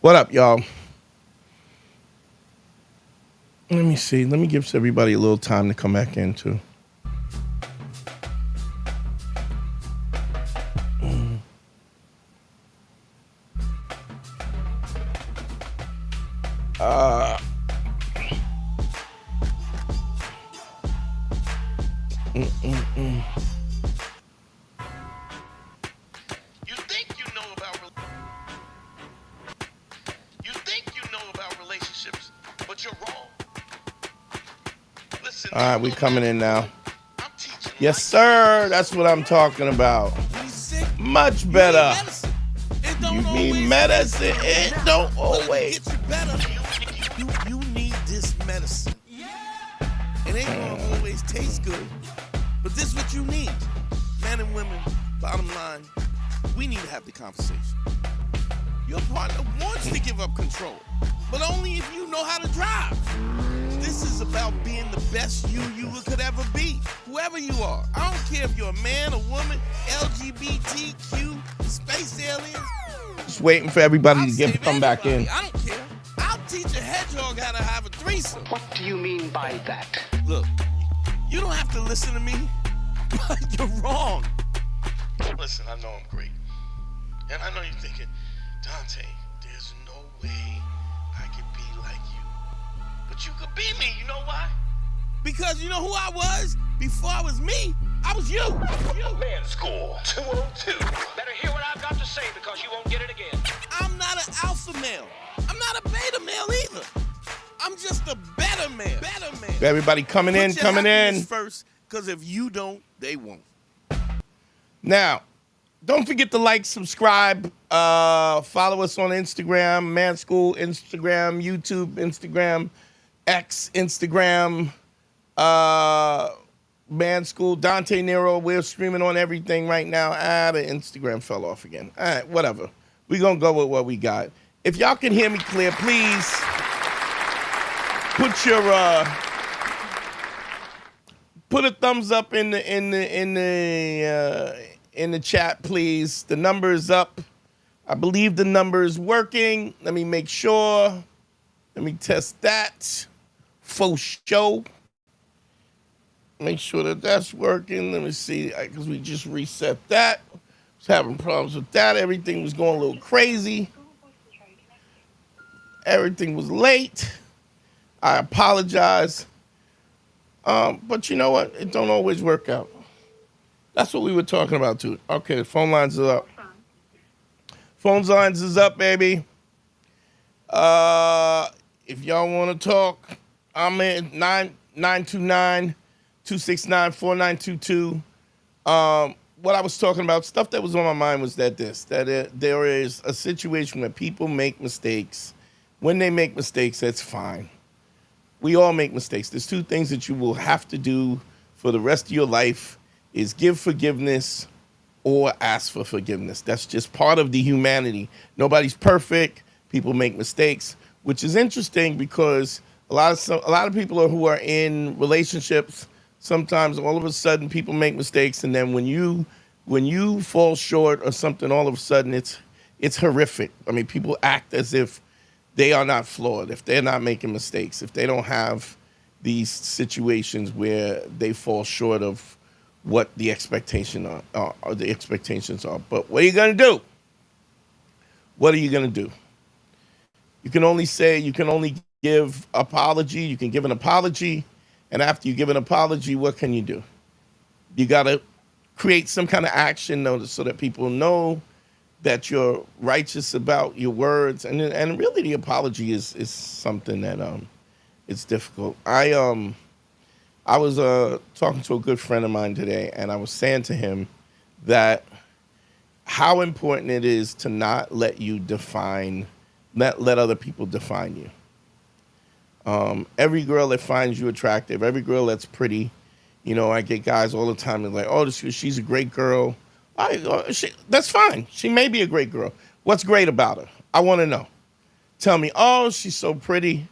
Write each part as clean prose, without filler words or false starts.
What up, y'all? Let me see. Let me give everybody a little time to come back in too. Uh, mm, mm, mm. You think you know about relationships, but you're wrong. Listen, All right, we coming in now. I'm teaching Yes, like sir. That's what I'm talking about. you sick. Much better. It You don't need always medicine. taste It good. don't But to always. get you better, you need this medicine. It ain't gonna always taste good, but this is what you need. Men and women, bottom line, we need to have the conversation. Your partner wants to give up control, but only if you know how to drive. This is about being the best you could ever be, whoever you are. I don't care if you're a man, a woman, LGBTQ, space aliens. Just waiting for everybody I'll to save come back in. everybody. I don't care. I'll teach a hedgehog how to have a threesome. What do you mean by that? Look, you don't have to listen to me, but you're wrong. Listen, I know I'm great. And I know you're thinking, Dante, there's no way I could be like you. But you could be me, you know why? Because you know who I was? Before I was me, I was you. Man School 202. Better hear what I've got to say because you won't get it again. I'm not an alpha male. I'm not a beta male either. I'm just a better man. Everybody coming in, Put your coming happiness in. first, because if you don't, they won't. Now, don't forget to like, subscribe, follow us on Instagram, Man School Instagram, YouTube Instagram, X Instagram, Man School, Dante Nero. We're streaming on everything right now. The Instagram fell off again. All right, whatever. We're going to go with what we got. If y'all can hear me clear, please put a thumbs up in the chat, please. The number is up. I believe the number is working. Let me make sure. Let me test that. Faux show. Make sure that that's working. Let me see, because we just reset that. Was having problems with that. Everything was going a little crazy. Everything was late. I apologize. But you know what? It don't always work out. That's what we were talking about too. Okay, phone lines are up. Phone lines is up, baby. If y'all want to talk, I'm in 929-269-4922. What I was talking about, stuff that was on my mind was that there is a situation where people make mistakes. When they make mistakes, that's fine. We all make mistakes. There's two things that you will have to do for the rest of your life is give forgiveness or ask for forgiveness. That's just part of the humanity. Nobody's perfect. People make mistakes, which is interesting because a lot of people who are in relationships, sometimes all of a sudden people make mistakes, and then when you fall short or something, all of a sudden it's horrific. I mean, people act as if they are not flawed, if they're not making mistakes, if they don't have these situations where they fall short of what the expectations are. But what are you going to do? What are you going to do? You can only give apology. You can give an apology. And after you give an apology, what can you do? You got to create some kind of action notice so that people know that you're righteous about your words. And really the apology is something that it's difficult. I was talking to a good friend of mine today, and I was saying to him that how important it is to not let other people define you. Every girl that finds you attractive, every girl that's pretty, I get guys all the time that are like, oh, she's a great girl. That's fine. She may be a great girl. What's great about her? I want to know. Tell me, oh, she's so pretty.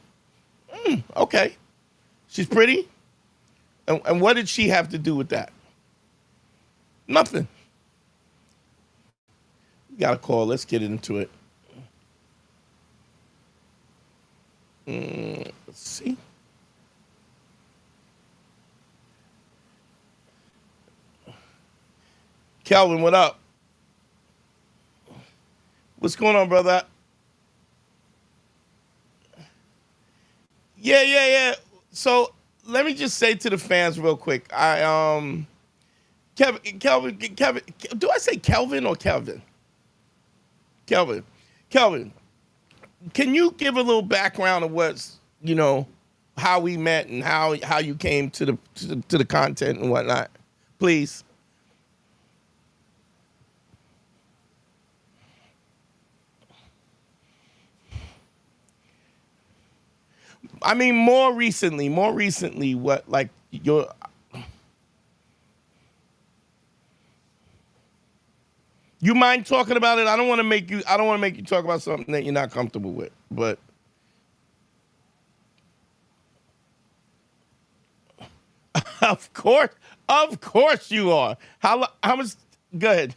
Okay. She's pretty? And what did she have to do with that? Nothing. You got a call. Let's get into it. Let's see. Calvin, what up? What's going on, brother? Yeah. So let me just say to the fans real quick. Kelvin, do I say Kelvin or Kelvin? Kelvin. Can you give a little background of what's, how we met and how you came to the content and whatnot, please? I mean, more recently, what, like, you mind talking about it? I don't want to make you talk about something that you're not comfortable with, but of course you are. How much? Go ahead.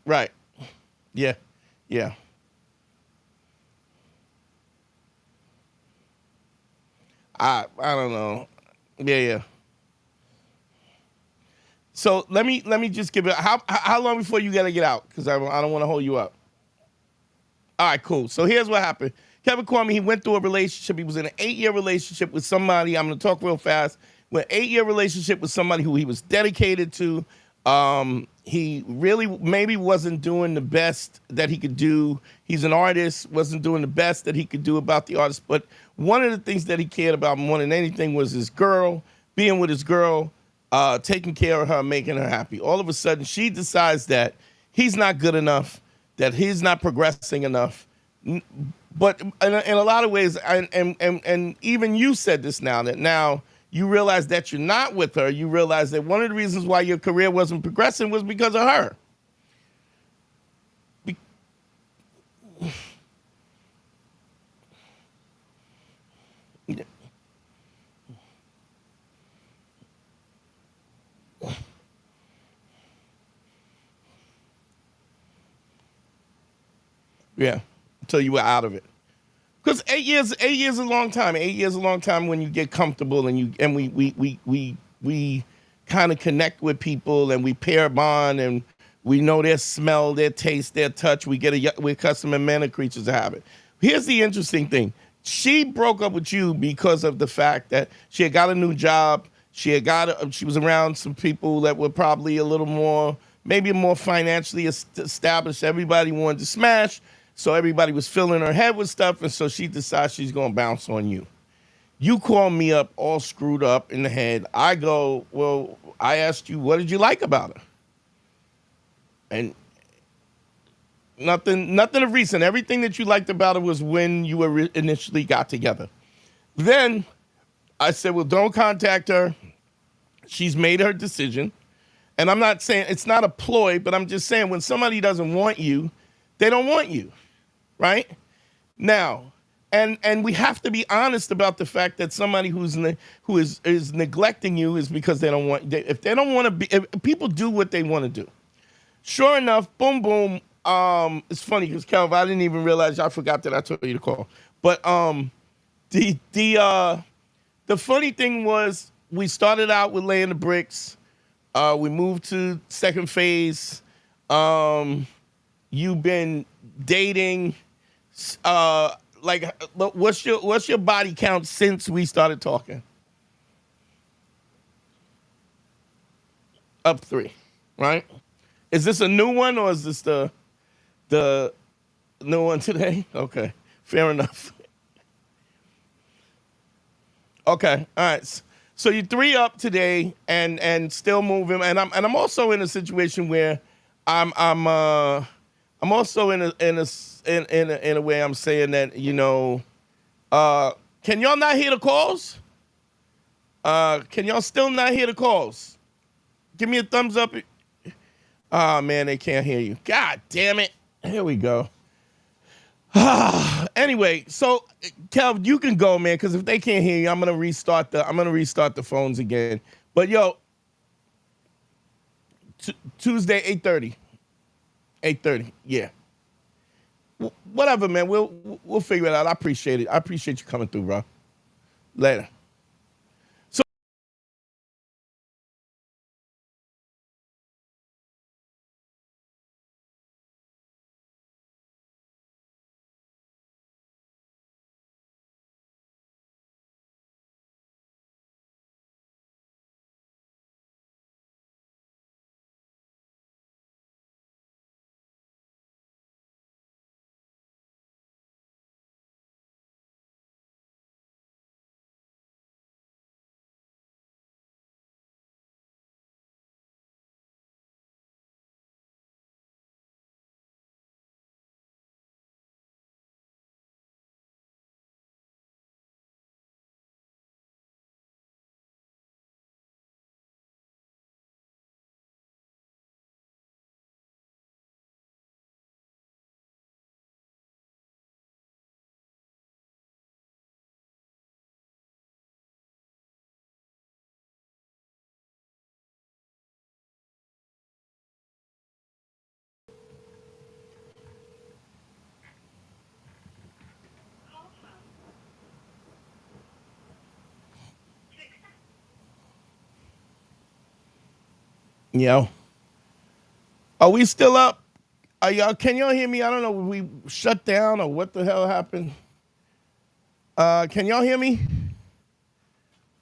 Right. Yeah. I don't know. Yeah. So let me just give it. How long before you gotta get out? Because I don't want to hold you up. All right, cool. So here's what happened. Kevin Kwame, he went through a relationship. He was in an 8-year relationship with somebody. I'm gonna talk real fast. With an 8-year relationship with somebody who he was dedicated to. He really maybe wasn't doing the best that he could do. He's an artist, wasn't doing the best that he could do about the artist. But one of the things that he cared about more than anything was his girl, being with his girl, taking care of her, making her happy. All of a sudden, she decides that he's not good enough, that he's not progressing enough. But in a lot of ways, and even you said this now, that now you realize that you're not with her. You realize that one of the reasons why your career wasn't progressing was because of her. Yeah, until you were out of it. Because 8 years is a long time. 8 years is a long time when you get comfortable and we kind of connect with people and we pair bond and we know their smell, their taste, their touch. We're custom and men are creatures of habit. Here's the interesting thing. She broke up with you because of the fact that she had got a new job. She was around some people that were probably a little more, maybe more financially established. Everybody wanted to smash. So everybody was filling her head with stuff, and so she decides she's going to bounce on you. You call me up all screwed up in the head. I go, well, I asked you, what did you like about her? And nothing of recent. Everything that you liked about her was when you initially got together. Then I said, well, don't contact her. She's made her decision. And I'm not saying it's not a ploy, but I'm just saying when somebody doesn't want you, they don't want you. Right? Now, and we have to be honest about the fact that somebody who is neglecting you is because they don't want. If they don't want to be, if people do what they want to do. Sure enough, boom. It's funny because Calvin, I didn't even realize. I forgot that I told you to call. But the funny thing was we started out with laying the bricks. We moved to second phase. You've been dating. What's your body count since we started talking? Up 3, right? Is this a new one or is this the new one today? Okay, fair enough. Okay, all right. So you're 3 up today and still moving, and I'm also in a situation where I'm also in a way I'm saying that, can y'all not hear the calls? Can y'all still not hear the calls? Give me a thumbs up. Oh man, they can't hear you. God damn it. Here we go. Anyway, so Kel, you can go, man, because if they can't hear you, I'm gonna restart the phones again. But yo, Tuesday 8:30. 8:30, yeah. Whatever, man. We'll figure it out. I appreciate it. I appreciate you coming through, bro. Later. So yo, are we still up? Are y'all? Can y'all hear me? I don't know. We shut down or what the hell happened? Can y'all hear me?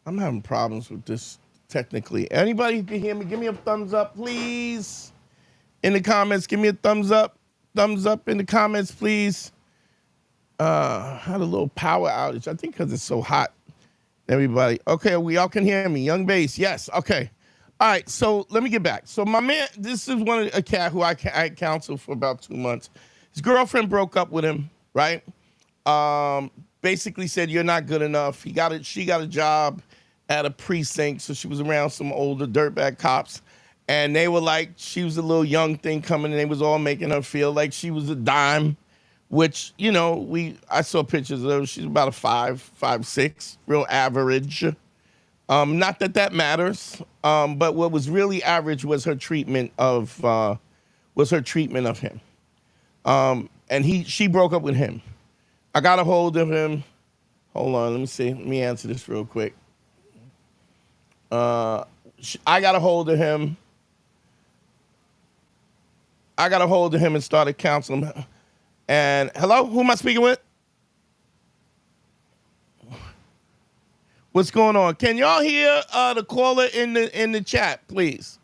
I'm having problems with this technically. Anybody who can hear me, give me a thumbs up, please. In the comments, give me a thumbs up. Thumbs up in the comments, please. Had a little power outage. I think because it's so hot. Everybody. Okay, we all can hear me. Young Bass. Yes. Okay. All right. So let me get back. So my man, this is a cat who I counseled for about 2 months. His girlfriend broke up with him, right? Basically said you're not good enough. She got a job at a precinct, so she was around some older dirtbag cops, and they were like, she was a little young thing coming, and they was all making her feel like she was a dime, which, you know, I saw pictures of her. She's about a 5'6", real average. Not that matters, but what was really average was her treatment of him. And she broke up with him. I got a hold of him. Hold on, let me see. Let me answer this real quick. I got a hold of him. And started counseling him. And hello, who am I speaking with? What's going on? Can y'all hear the caller in the chat, please?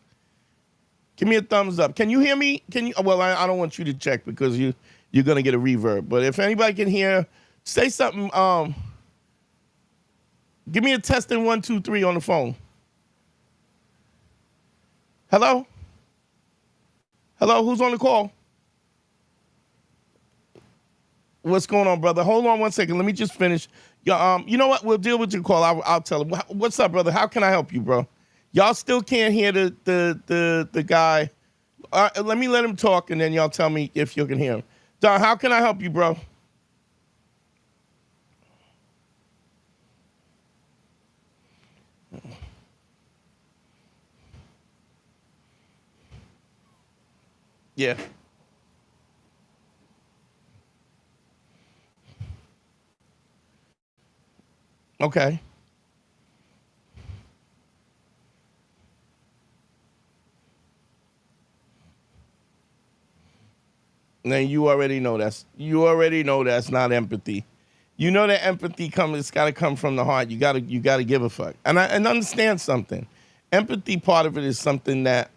Give me a thumbs up. Can you hear me? Can you? Well, I don't want you to check because you're gonna get a reverb. But if anybody can hear, say something. Give me a testing 1, 2, 3 on the phone. Hello? Hello, who's on the call? What's going on, brother? Hold on 1 second. Let me just finish. You know what? We'll deal with your call. I'll tell him. What's up, brother? How can I help you, bro? Y'all still can't hear the guy. Let me let him talk, and then y'all tell me if you can hear him. Don, how can I help you, bro? Yeah. Okay. Now you already know that's not empathy. You know that empathy it's gotta come from the heart. You gotta give a fuck. And understand something. Empathy, part of it is something that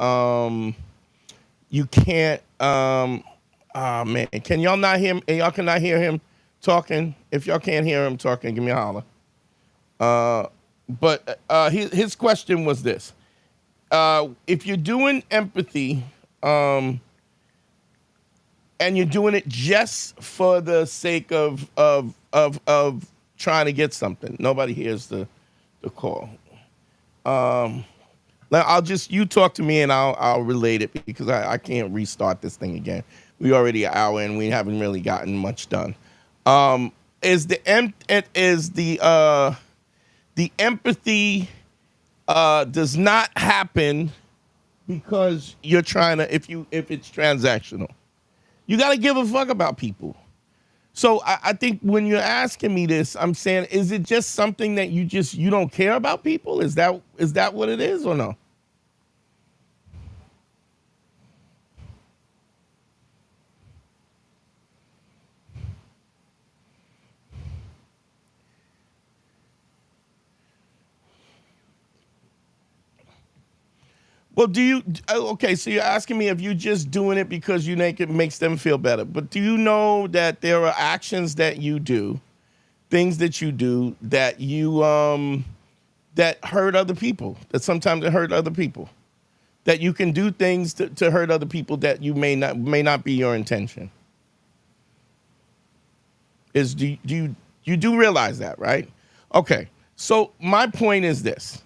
you can't man. Can y'all not hear him? And y'all cannot hear him talking? If y'all can't hear him talking, give me a holler. But his question was this. If you're doing empathy, and you're doing it just for the sake of trying to get something, nobody hears the call. Now you talk to me and I'll relate it because I can't restart this thing again. We already an hour and we haven't really gotten much done. The empathy does not happen because you're trying to if it's transactional. You got to give a fuck about people. So I think when you're asking me this, I'm saying, is it just something that you don't care about people? Is that what it is or no? Well, okay, so you're asking me if you just doing it because you think it makes them feel better. But do you know that there are actions that you do, things that you do that that hurt other people, that sometimes it hurt other people, that you can do things to hurt other people that you may not be your intention? You do realize that, right? Okay. So my point is this.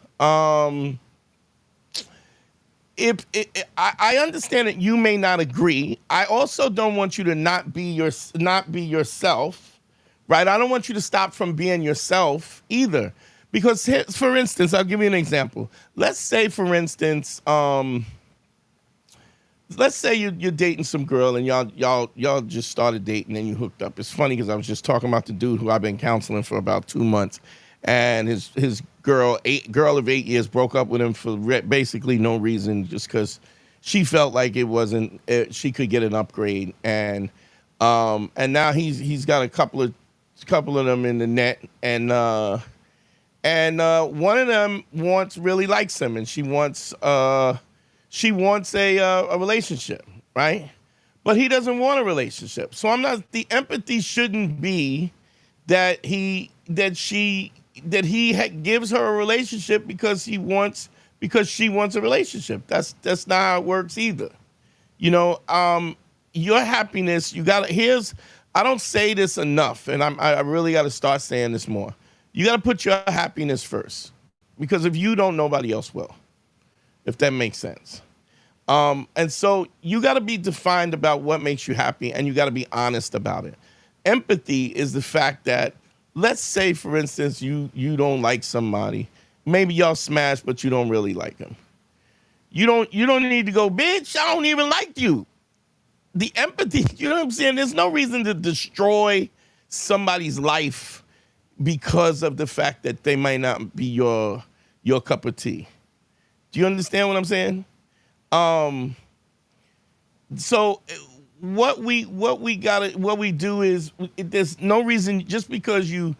I understand that you may not agree. I also don't want you to not be yourself, right? I don't want you to stop from being yourself either. Because for instance, I'll give you an example. Let's say, for instance, let's say you're dating some girl and y'all just started dating and you hooked up. It's funny because I was just talking about the dude who I've been counseling for about 2 months, and his girl of 8 years broke up with him for basically no reason, just because she felt like she could get an upgrade, and now he's got a couple of them in the net, and one of them really likes him, and she wants a relationship, right? But he doesn't want a relationship. So the empathy shouldn't be that he gives her a relationship because she wants a relationship. That's not how it works either. Your happiness, I don't say this enough, and I really got to start saying this more. You got to put your happiness first, because if you don't, nobody else will, if that makes sense. And so you got to be defined about what makes you happy, and you got to be honest about it. Empathy is the fact that, let's say, for instance, you don't like somebody. Maybe y'all smash, but you don't really like him. You don't need to go, bitch, I don't even like you. The empathy, you know what I'm saying? There's no reason to destroy somebody's life because of the fact that they might not be your cup of tea. Do you understand what I'm saying? So what we do is, there's no reason, just because you're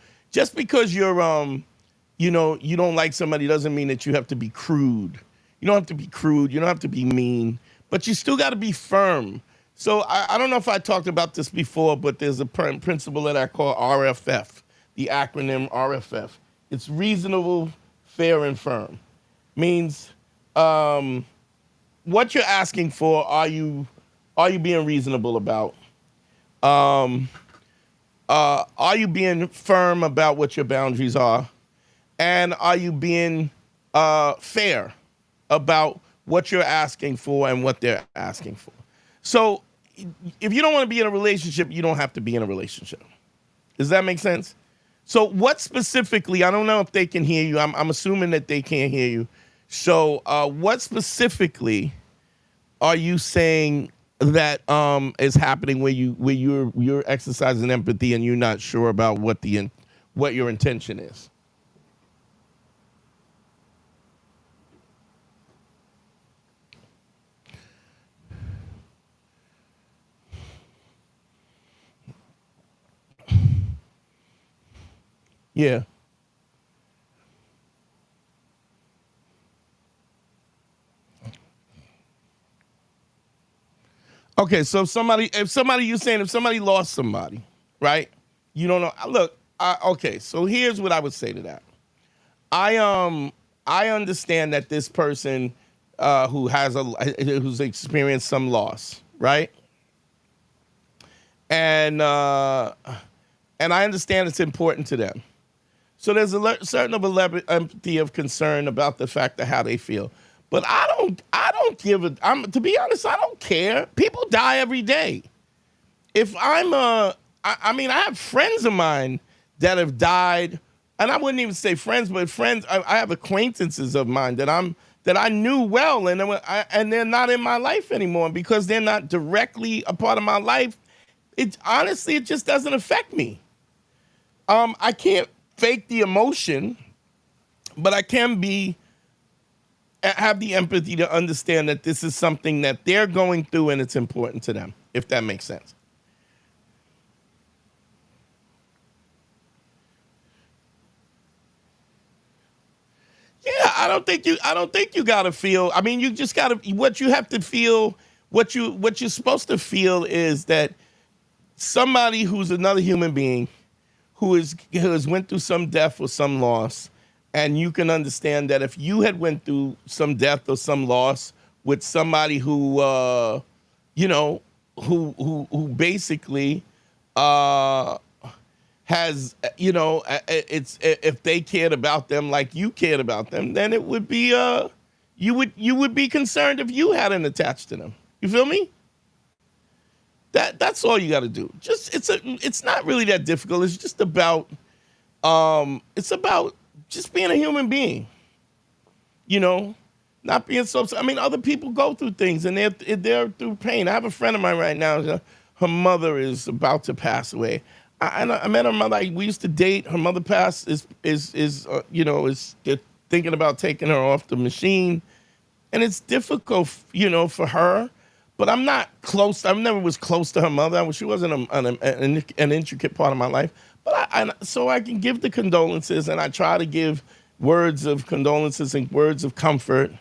you don't like somebody doesn't mean that you have to be crude. You don't have to be crude. You don't have to be mean, but you still got to be firm. So I don't know if I talked about this before, but there's a principle that I call RFF, the acronym RFF. It's reasonable, fair, and firm. Means what you're asking for, are you being reasonable about? Are you being firm about what your boundaries are? And are you being fair about what you're asking for and what they're asking for? So if you don't want to be in a relationship, you don't have to be in a relationship. Does that make sense? So what specifically, I don't know if they can hear you. I'm assuming that they can't hear you. So what specifically are you saying that is happening where you're exercising empathy and you're not sure about what your intention is? Yeah. Okay, so if somebody lost somebody, right? You don't know. Look, okay, so here's what I would say to that. I understand that this person who's experienced some loss, right? And I understand it's important to them. So there's a certain of a empathy of concern about the fact of how they feel. But I don't to be honest, I don't care. People die every day. If I have friends of mine that have died, and I wouldn't even say friends, but friends, I have acquaintances of mine that I knew well, and they're not in my life anymore because they're not directly a part of my life. It honestly, it just doesn't affect me. I can't fake the emotion, but I can have the empathy to understand that this is something that they're going through and it's important to them, if that makes sense. Yeah, I don't think you gotta feel. I mean, you just gotta. What you have to feel, what you're supposed to feel is that somebody who's another human being who has went through some death or some loss, and you can understand that if you had went through some death or some loss with somebody who, you know, who basically has, it's if they cared about them like you cared about them, then it would be you would be concerned if you hadn't attached to them. You feel me? That's all you got to do. Just it's not really that difficult. It's just about it's about just being a human being. You know, not being so. I mean, other people go through things and they're through pain. I have a friend of mine right now. Her mother is about to pass away. I met her mother. We used to date. Her mother passed. They're thinking about taking her off the machine, and it's difficult, for her. But I'm not close. I never was close to her mother. She wasn't an intricate part of my life. But so I can give the condolences, and I try to give words of condolences and words of comfort.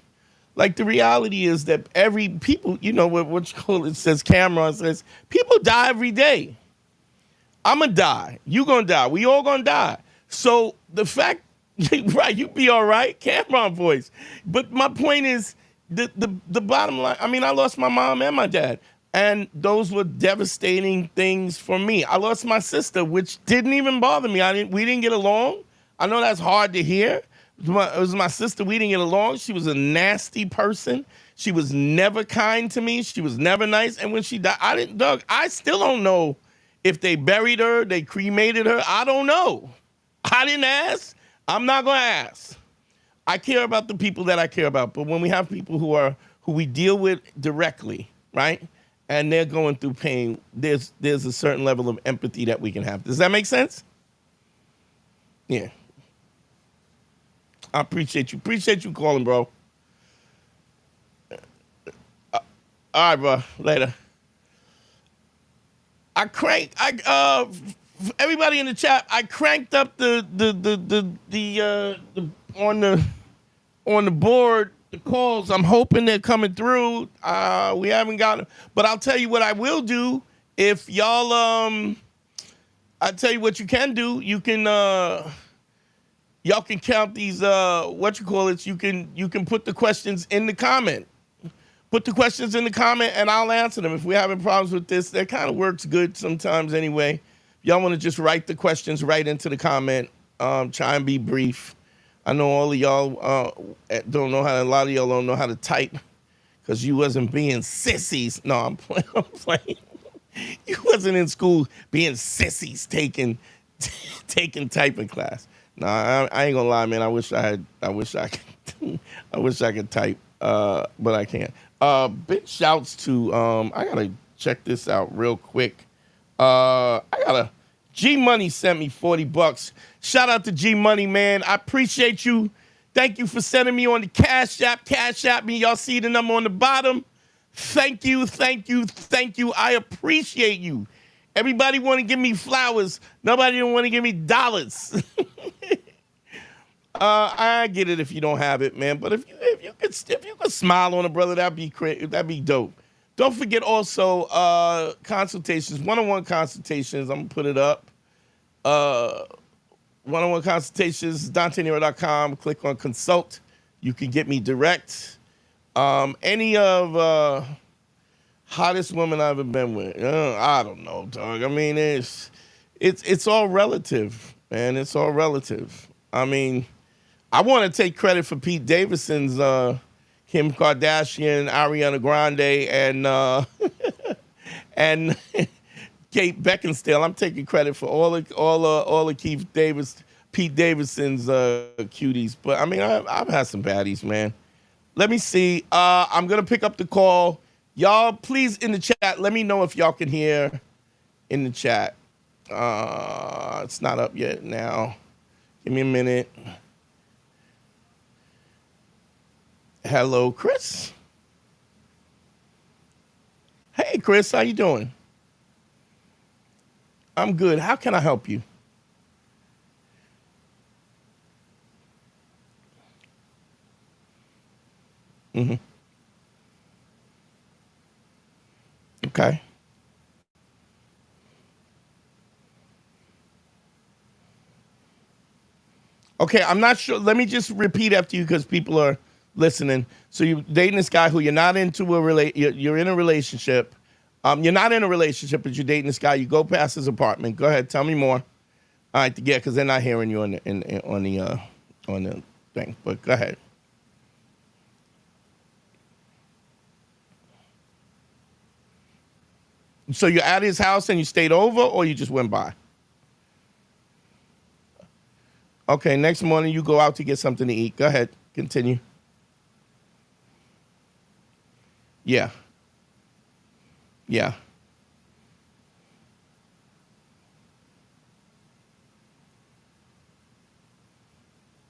Like the reality is that people, what you call it says, Cameron says, people die every day. I'm going to die. You going to die. We all going to die. So the fact, right, you be all right, Cameron voice. But my point is, the bottom line, I mean, I lost my mom and my dad, and those were devastating things for me. I lost my sister, which didn't even bother me. We didn't get along. I know that's hard to hear. It was my sister. We didn't get along. She was a nasty person. She was never kind to me. She was never nice. And when she died, I still don't know if they buried her, they cremated her. I don't know. I didn't ask. I'm not going to ask. I care about the people that I care about. But when we have people who we deal with directly, right, and they're going through pain, there's a certain level of empathy that we can have. Does that make sense? Yeah. I appreciate you. Appreciate you calling, bro. All right, bro. Later. Everybody in the chat, I cranked up the on the board, the calls. I'm hoping they're coming through. We haven't gotten, but I'll tell you what I will do. If y'all, I'll tell you what you can do. You can, y'all can count these, you can put the questions in the comment. Put the questions in the comment and I'll answer them. If we're having problems with this, that kind of works good sometimes anyway. Y'all want to just write the questions right into the comment. Try and be brief. I know all of y'all a lot of y'all don't know how to type because you wasn't being sissies. No, I'm playing. You wasn't in school being sissies taking typing class. No, I ain't gonna lie, man. I wish I could type, but I can't. Big shouts to I gotta check this out real quick. G Money sent me $40. Shout out to G Money, man. I appreciate you. Thank you for sending me on the Cash App. Cash App me. Y'all see the number on the bottom. Thank you. I appreciate you. Everybody want to give me flowers. Nobody don't want to give me dollars. I get it if you don't have it, man. But if you could smile on a brother, that'd be dope. Don't forget also consultations, one-on-one consultations. I'm gonna put it up. One-on-one consultations, DanteNero.com. Click on consult. You can get me direct. Any of hottest woman I've ever been with. I don't know, dog. I mean, it's all relative, man. It's all relative. I mean, I want to take credit for Pete Davidson's Kim Kardashian, Ariana Grande, and Kate Beckinsale. I'm taking credit for all of Pete Davidson's cuties. But I mean, I've had some baddies, man. Let me see. I'm gonna pick up the call. Y'all, please in the chat, let me know if y'all can hear in the chat. It's not up yet now. Give me a minute. Hello, Chris. Hey, Chris, how you doing? I'm good. How can I help you? Mm-hmm. Okay. Okay, I'm not sure. Let me just repeat after you because people are listening. So you're dating this guy who you're not into you're in a relationship. You're not in a relationship, but you're dating this guy. You go past his apartment. Go ahead, tell me more. All right, yeah, because they're not hearing you on the thing. But go ahead. So you're at his house and you stayed over, or you just went by? Okay, next morning you go out to get something to eat. Go ahead, continue. Yeah. Yeah.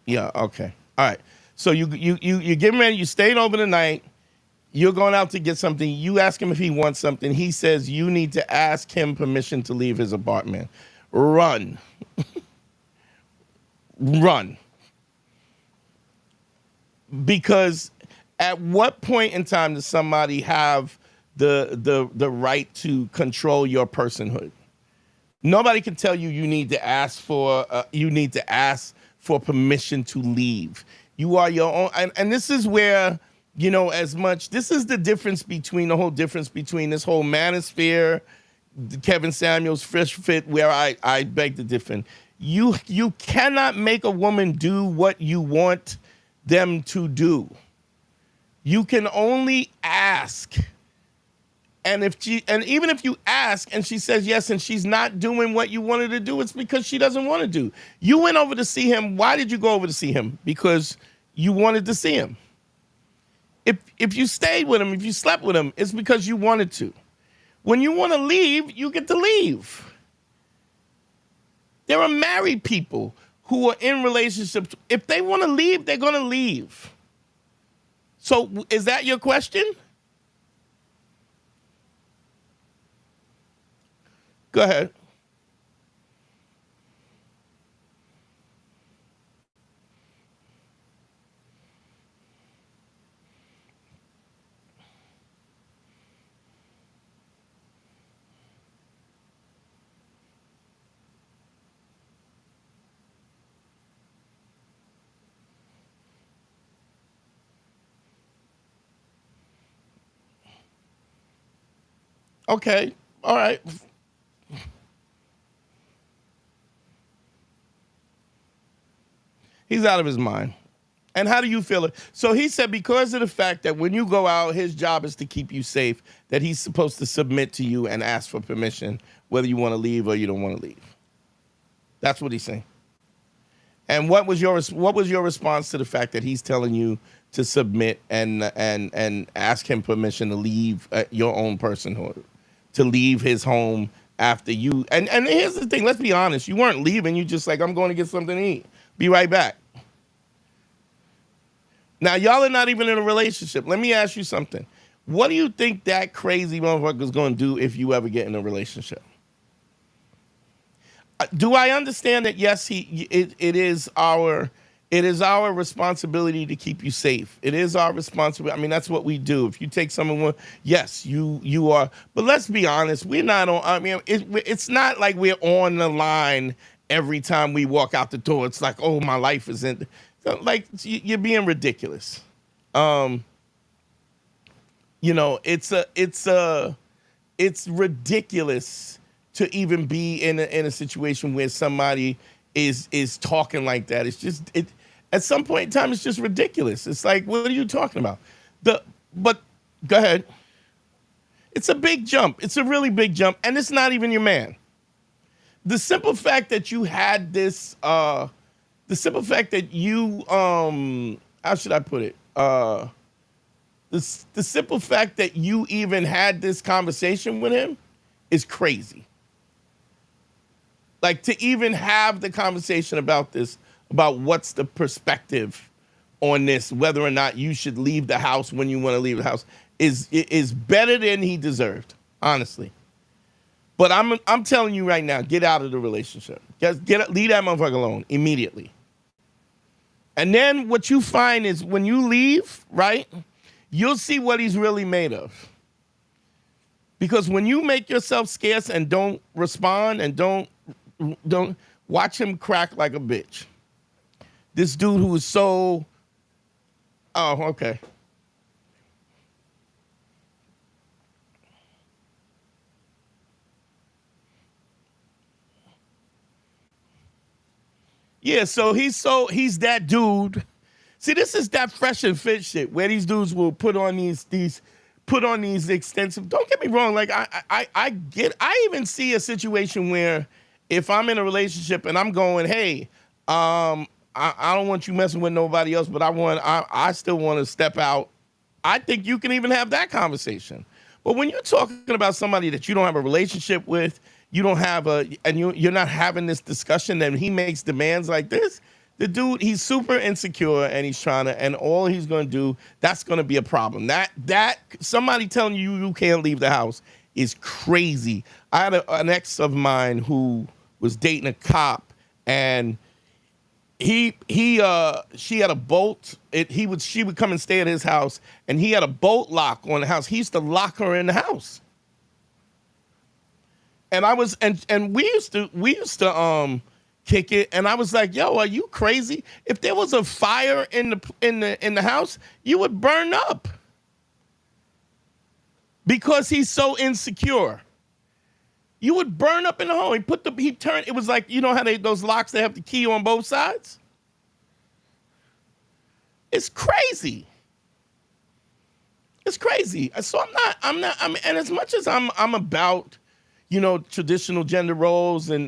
Yeah, okay. All right. So you're getting ready, you stayed over the night, you're going out to get something, you ask him if he wants something, he says you need to ask him permission to leave his apartment. Run. Run. Because at what point in time does somebody have the right to control your personhood? Nobody can tell you you need to ask for permission to leave. You are your own, and this is where, you know, this is the whole difference between this whole manosphere, Kevin Samuels, Fresh Fit, where I beg to differ. You cannot make a woman do what you want them to do. You can only ask. And even if you ask and she says yes and she's not doing what you wanted to do, it's because she doesn't want to do. You went over to see him. Why did you go over to see him? Because you wanted to see him. If you stayed with him, if you slept with him, it's because you wanted to. When you want to leave, you get to leave. There are married people who are in relationships. If they want to leave, they're going to leave. So is that your question? Go ahead. Okay. All right. He's out of his mind. And how do you feel it? So he said because of the fact that when you go out, his job is to keep you safe, that he's supposed to submit to you and ask for permission, whether you want to leave or you don't want to leave. That's what he's saying. And what was your response to the fact that he's telling you to submit and ask him permission to leave your own personhood, to leave his home after you? And here's the thing, let's be honest. You weren't leaving. You just like, I'm going to get something to eat. Be right back. Now, y'all are not even in a relationship. Let me ask you something. What do you think that crazy motherfucker is going to do if you ever get in a relationship? Do I understand that? Yes, it is our responsibility to keep you safe. It is our responsibility. I mean, that's what we do. If you take someone, yes, you are. But let's be honest, we're not on. I mean, it's not like we're on the line every time we walk out the door. It's like, oh, my life isn't. Like, you're being ridiculous. You know, it's ridiculous to even be in a situation where somebody is talking like that. It's just at some point in time, it's just ridiculous. It's like, what are you talking about? But go ahead. It's a big jump. It's a really big jump, and it's not even your man. The simple fact that you had this, the simple fact that you, how should I put it? The simple fact that you even had this conversation with him is crazy. Like to even have the conversation about this, about what's the perspective on this, whether or not you should leave the house when you want to leave the house, is better than he deserved, honestly. But I'm telling you right now, get out of the relationship. Just leave that motherfucker alone immediately. And then what you find is when you leave, right, you'll see what he's really made of. Because when you make yourself scarce and don't respond and don't watch him crack like a bitch. This dude who is so, oh, okay. Yeah, so he's that dude. See, this is that fresh and fit shit where these dudes will put on these extensive. Don't get me wrong, like I even see a situation where if I'm in a relationship and I'm going, hey, I don't want you messing with nobody else, but I still want to step out. I think you can even have that conversation. But when you're talking about somebody that you don't have a relationship with, you don't have you're not having this discussion, and he makes demands like this, the dude, he's super insecure and he's trying to, and all he's going to do, that's going to be a problem. That somebody telling you can't leave the house is crazy. I had an ex of mine who was dating a cop, and she had a bolt. She would come and stay at his house, and he had a bolt lock on the house. He used to lock her in the house. And I was, and we used to kick it, and I was like, yo, are you crazy? If there was a fire in the house, you would burn up. Because he's so insecure. You would burn up in the home. He turned, it was like, you know how those locks, they have the key on both sides? It's crazy. It's crazy. So and as much as I'm about, traditional gender roles but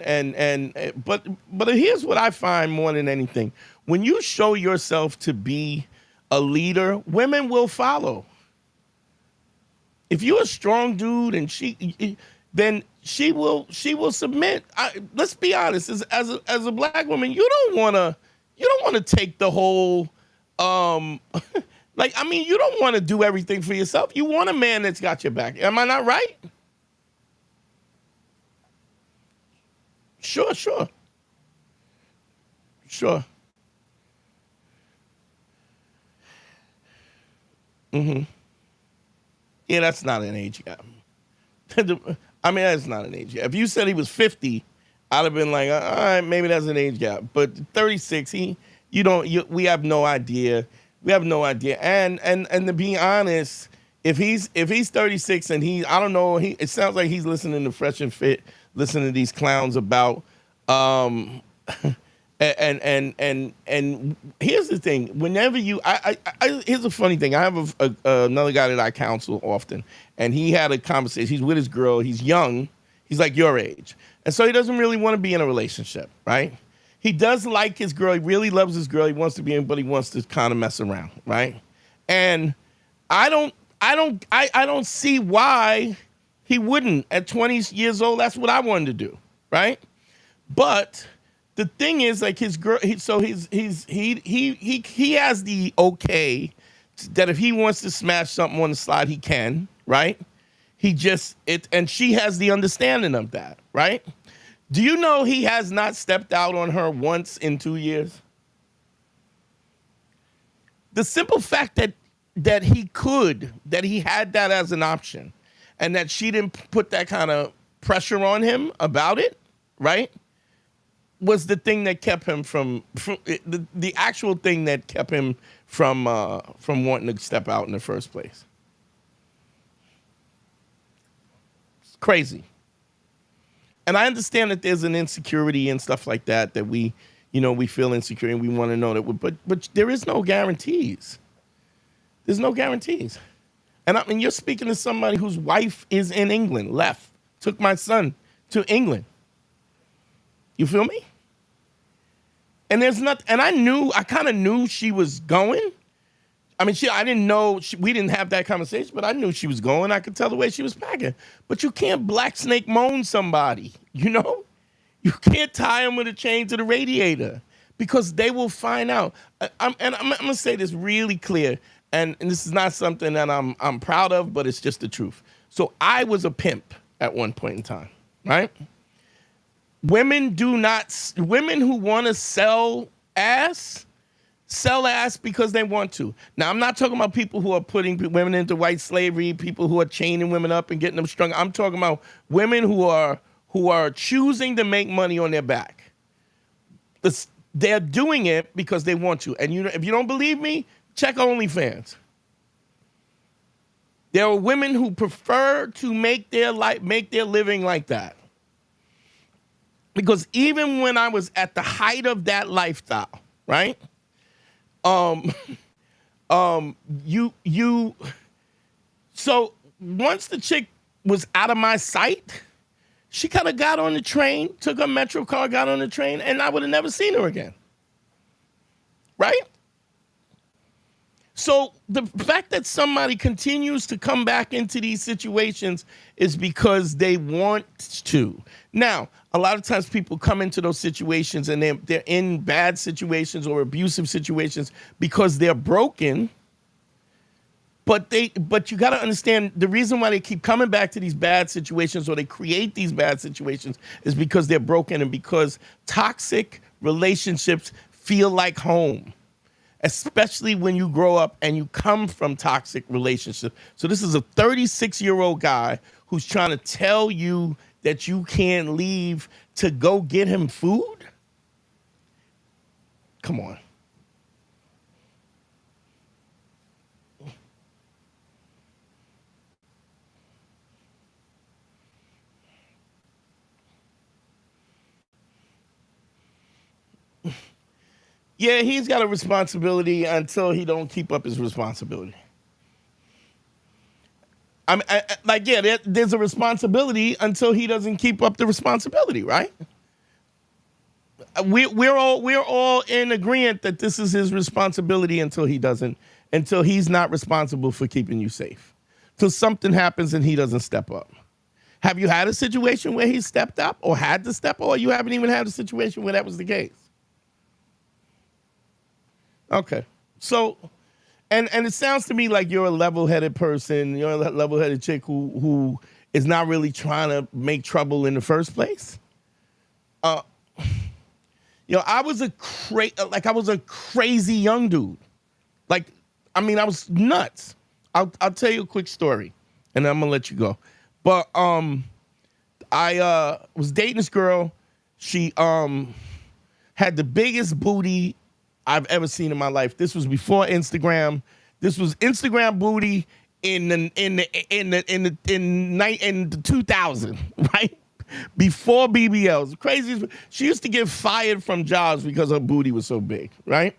here's what I find more than anything. When you show yourself to be a leader, women will follow. If you're a strong dude and then she will submit. Let's be honest, as a black woman, you don't want to take the whole you don't want to do everything for yourself. You want a man that's got your back. Am I not right? Sure. Mm-hmm. Yeah, that's not an age gap. That's not an age gap. If you said he was 50, I'd have been like, all right, maybe that's an age gap. But 36, we have no idea. We have no idea. And to be honest, if he's 36 and I don't know, it sounds like he's listening to Fresh and Fit, listening to these clowns about and here's the thing. Whenever here's a funny thing. I have another guy that I counsel often, and he had a conversation. He's with his girl. He's young. He's like your age, and so he doesn't really want to be in a relationship, right? He does like his girl. He really loves his girl. He wants to be in, but he wants to kind of mess around, right? And I don't see why he wouldn't at 20 years old. That's what I wanted to do, right? But the thing is, like, his girl. He has the okay that if he wants to smash something on the slide, he can, right? And she has the understanding of that, right? Do you know he has not stepped out on her once in 2 years? The simple fact that he had that as an option, and that she didn't put that kind of pressure on him about it, right? Was the thing that kept him from the actual thing that kept him from wanting to step out in the first place. It's crazy. And I understand that there's an insecurity and stuff like that we feel insecure and we want to know that, but there is no guarantees. There's no guarantees. And I mean, you're speaking to somebody whose wife is in England, took my son to England. You feel me? And I kind of knew she was going. I mean, I didn't know, we didn't have that conversation, but I knew she was going. I could tell the way she was packing. But you can't black snake moan somebody, You can't tie them with a chain to the radiator because they will find out. I'm going to say this really clear, and this is not something that I'm proud of, but it's just the truth. So I was a pimp at one point in time, right? Women who want to sell ass because they want to. Now, I'm not talking about people who are putting women into white slavery, people who are chaining women up and getting them strung. I'm talking about women who are choosing to make money on their back. They're doing it because they want to. And if you don't believe me, check OnlyFans. There are women who prefer to make their living like that. Because even when I was at the height of that lifestyle, right? So once the chick was out of my sight, she kind of got on the train, took her Metro car, got on the train, and I would have never seen her again. Right? So the fact that somebody continues to come back into these situations is because they want to. Now, a lot of times people come into those situations and they're in bad situations or abusive situations because they're broken. But you got to understand the reason why they keep coming back to these bad situations or they create these bad situations is because they're broken and because toxic relationships feel like home. Especially when you grow up and you come from toxic relationships. So this is a 36-year-old guy who's trying to tell you that you can't leave to go get him food? Come on. Yeah, he's got a responsibility until he don't keep up his responsibility. There's a responsibility until he doesn't keep up the responsibility, right? We're all in agreement that this is his responsibility until he's not responsible for keeping you safe. Till something happens and he doesn't step up. Have you had a situation where he stepped up or had to step up, or you haven't even had a situation where that was the case? Okay. So, and it sounds to me like you're a level-headed person. You're a level-headed chick who is not really trying to make trouble in the first place. I was a crazy young dude. I was nuts. I'll tell you a quick story, and I'm gonna let you go. But I was dating this girl. She had the biggest booty I've ever seen in my life. This was before Instagram. This was Instagram booty in the 2000, right? Before BBLs. Crazy. She used to get fired from jobs because her booty was so big, right?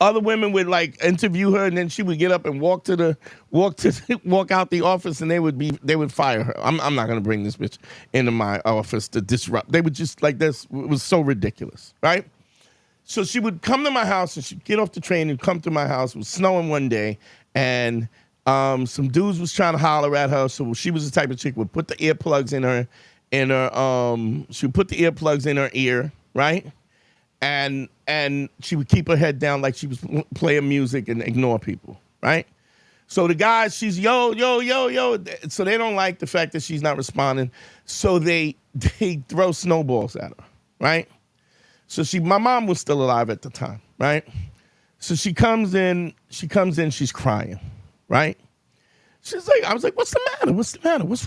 Other women would interview her, and then she would get up and walk out the office, and they would fire her. I'm not gonna bring this bitch into my office to disrupt. They would just this. It was so ridiculous, right? So she would come to my house, and she'd get off the train and come to my house. It was snowing one day, and some dudes was trying to holler at her. So she was the type of chick who would put the earplugs in her she would put the earplugs in her ear, right? And she would keep her head down like she was playing music and ignore people, right? So the guys, she's yo. So they don't like the fact that she's not responding. So they throw snowballs at her, right? So my mom was still alive at the time, right? So she comes in, she's crying, right? She's like, I was like, what's the matter? What's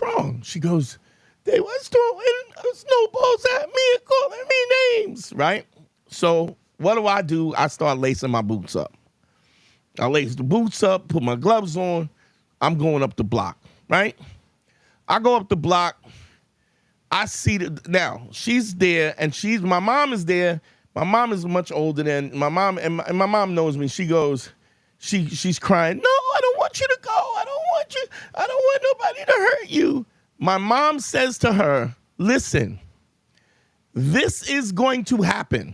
wrong? She goes, they was throwing snowballs at me and calling me names, right? So what do? I start lacing my boots up. I lace the boots up, put my gloves on. I'm going up the block, right? I go up the block. I see now she's there, and my mom is there. My mom is much older than my mom, and my mom knows me. She goes, she's crying. No, I don't want you to go. I don't want nobody to hurt you. My mom says to her, listen, this is going to happen.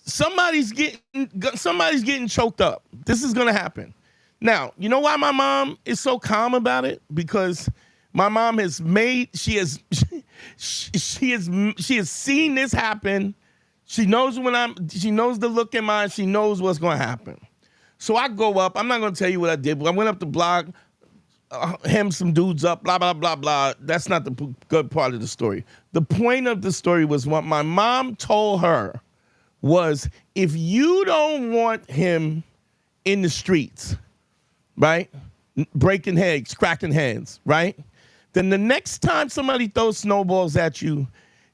Somebody's getting choked up. This is going to happen. Now, you know why my mom is so calm about it? Because my mom has She has seen this happen. She knows she knows the look in my eyes. She knows what's going to happen. So I go up. I'm not going to tell you what I did, but I went up the block, hemmed some dudes up, blah, blah, blah, blah. That's not the good part of the story. The point of the story was what my mom told her was, if you don't want him in the streets, right, breaking heads, cracking heads, right, then the next time somebody throws snowballs at you,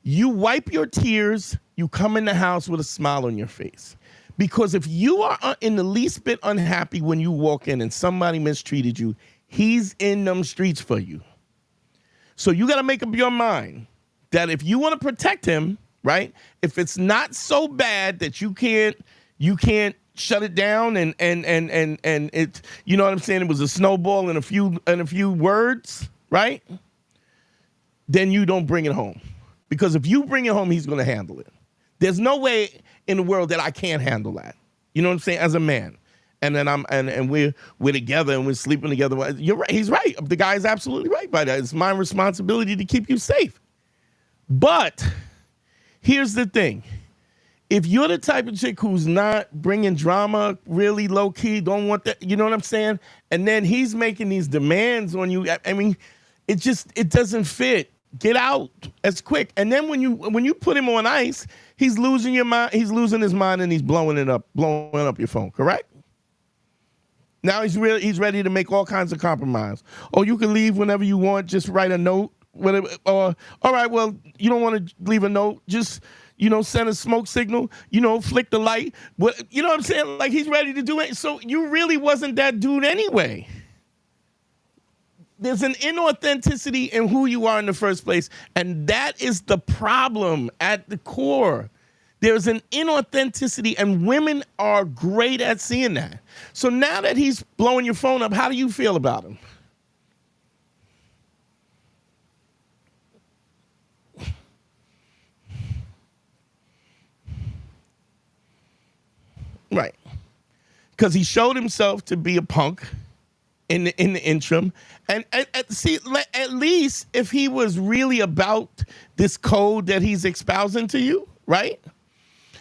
you wipe your tears, you come in the house with a smile on your face. Because if you are in the least bit unhappy when you walk in and somebody mistreated you, he's in them streets for you. So you got to make up your mind that if you want to protect him, right, if it's not so bad that you can't shut it down and it, you know what I'm saying, it was a snowball in a few words, right, then you don't bring it home. Because if you bring it home, he's going to handle it. There's no way in the world that I can't handle that. You know what I'm saying? As a man. And then we're together and we're sleeping together. You're right. He's right. The guy's absolutely right by that. It's my responsibility to keep you safe. But here's the thing. If you're the type of chick who's not bringing drama, really low key, don't want that, you know what I'm saying? And then he's making these demands on you. I mean, it doesn't fit. Get out as quick. And then when you put him on ice, he's losing your mind. He's losing his mind and he's blowing up your phone. Correct? Now he's ready to make all kinds of compromise. Oh, you can leave whenever you want. Just write a note. Whatever. Or all right, well, you don't want to leave a note. Just, send a smoke signal. Flick the light. You know what I'm saying? Like, he's ready to do it. So you really wasn't that dude anyway. There's an inauthenticity in who you are in the first place, and that is the problem at the core. There's an inauthenticity, and women are great at seeing that. So now that he's blowing your phone up, how do you feel about him? Right. Because he showed himself to be a punk in the interim. And see, at least if he was really about this code that he's espousing to you, right?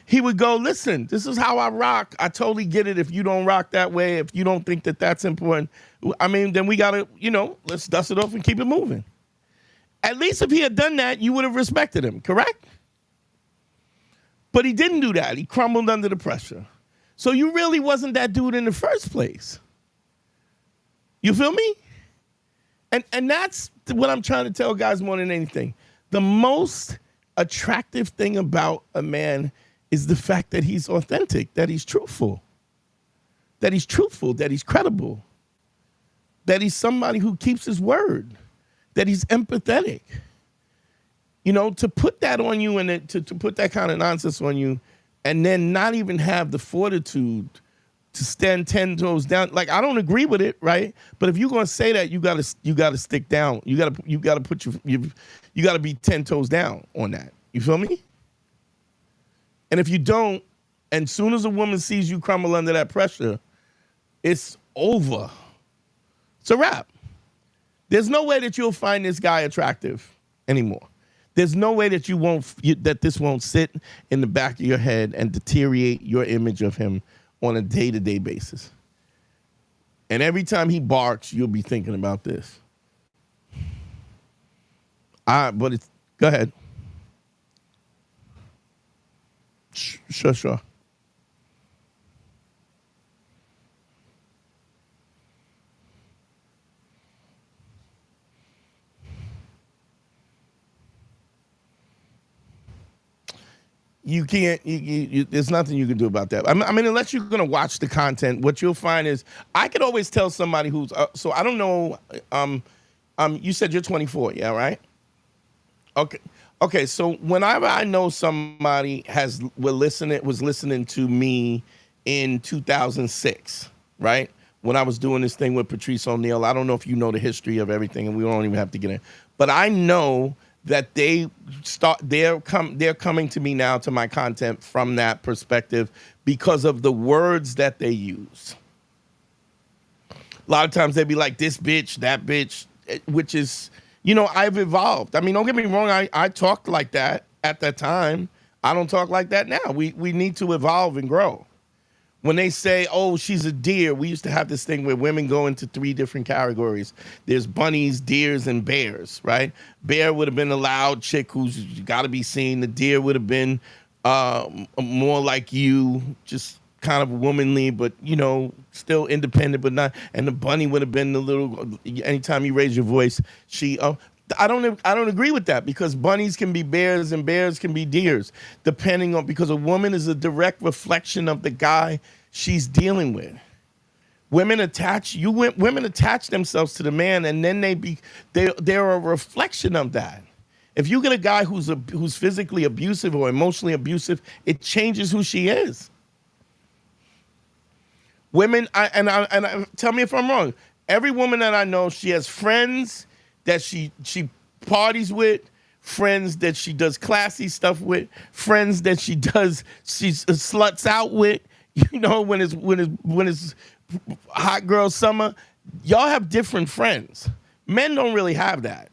He would go, listen, this is how I rock. I totally get it if you don't rock that way, if you don't think that that's important. I mean, then we got to, let's dust it off and keep it moving. At least if he had done that, you would have respected him, correct? But he didn't do that. He crumbled under the pressure. So you really wasn't that dude in the first place. You feel me? And that's what I'm trying to tell guys more than anything. The most attractive thing about a man is the fact that he's authentic, that he's truthful, that he's credible, that he's somebody who keeps his word, that he's empathetic. To put that on you and to put that kind of nonsense on you and then not even have the fortitude to stand 10 toes down. Like, I don't agree with it, right? But if you're gonna say that, you gotta stick down. You gotta put you gotta be 10 toes down on that. You feel me? And if you don't, and soon as a woman sees you crumble under that pressure, it's over. It's a wrap. There's no way that you'll find this guy attractive anymore. There's no way that that this won't sit in the back of your head and deteriorate your image of him on a day-to-day basis. And every time he barks, you'll be thinking about this. Go ahead. Sure. You can't, there's nothing you can do about that. I mean, unless you're going to watch the content, what you'll find is, I could always tell somebody who's, so I don't know, you said you're 24, yeah, right? Okay, so whenever I know somebody was listening to me in 2006, right? When I was doing this thing with Patrice O'Neal, I don't know if you know the history of everything, and we don't even have to get in, but I know that they're coming to me now, to my content from that perspective, because of the words that they use. A lot of times they'd be like, this bitch, that bitch, which is, I've evolved. I mean, don't get me wrong. I talked like that at that time. I don't talk like that now. We need to evolve and grow. When they say, oh, she's a deer, we used to have this thing where women go into 3 different categories. There's bunnies, deers, and bears, right? Bear would have been a loud chick who's got to be seen. The deer would have been more like you, just kind of womanly, but, still independent, but not. And the bunny would have been the little, anytime you raise your voice, I don't agree with that, because bunnies can be bears and bears can be deers, depending on, because a woman is a direct reflection of the guy she's dealing with. Women attach themselves to the man, and then they're a reflection of that. If you get a guy who's physically abusive or emotionally abusive, it changes who she is. Women, tell me if I'm wrong. Every woman that I know, she has friends that she parties with, friends that she does classy stuff with, friends that she sluts out with. When it's hot girl summer, y'all have different friends. Men don't really have that.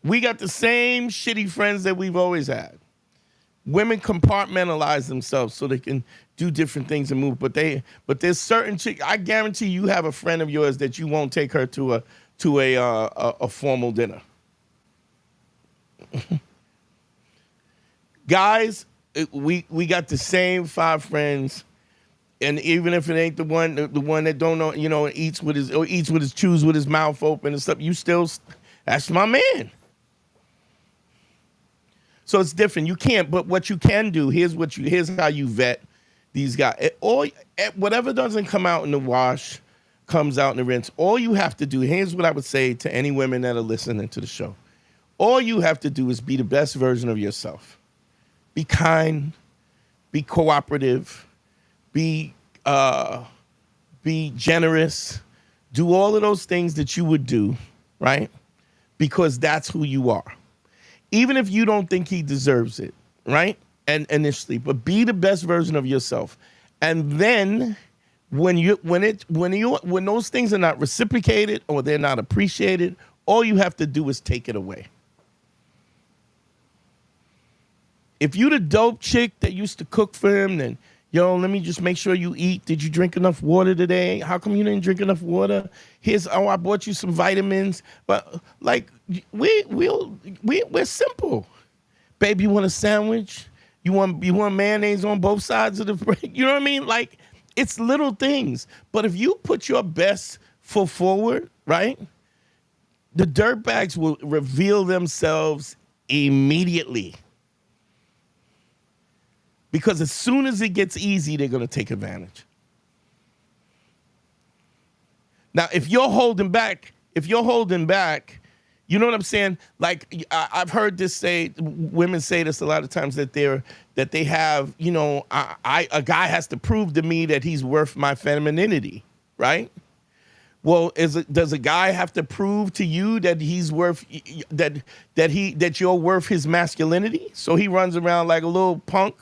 We got the same shitty friends that we've always had. Women compartmentalize themselves so they can do different things and move. But there's certain chicks. I guarantee you have a friend of yours that you won't take her to a formal dinner. Guys, we got the same 5 friends, and even if it ain't the one that don't know, eats with his chews with his mouth open and stuff, that's my man. So it's different. You can't, but what you can do, here's how you vet these guys. Whatever doesn't come out in the wash comes out in the rinse. All you have to do, here's what I would say to any women that are listening to the show. All you have to do is be the best version of yourself. Be kind, be cooperative, be generous, do all of those things that you would do, right? Because that's who you are. Even if you don't think he deserves it, right? And initially, but be the best version of yourself. And then when those things are not reciprocated or they're not appreciated, all you have to do is take it away. If you the dope chick that used to cook for him, then let me just make sure you eat. Did you drink enough water today? How come you didn't drink enough water? I bought you some vitamins. But we're simple. Babe, you want a sandwich? You want mayonnaise on both sides of the bread? You know what I mean? Like, it's little things. But if you put your best foot forward, right, the dirtbags will reveal themselves immediately. Because as soon as it gets easy, they're going to take advantage. Now, if you're holding back, you know what I'm saying? Like, I've heard women say this a lot of times, that they have, a guy has to prove to me that he's worth my femininity, right? Well, does a guy have to prove to you that he's worth that you're worth his masculinity? So he runs around like a little punk,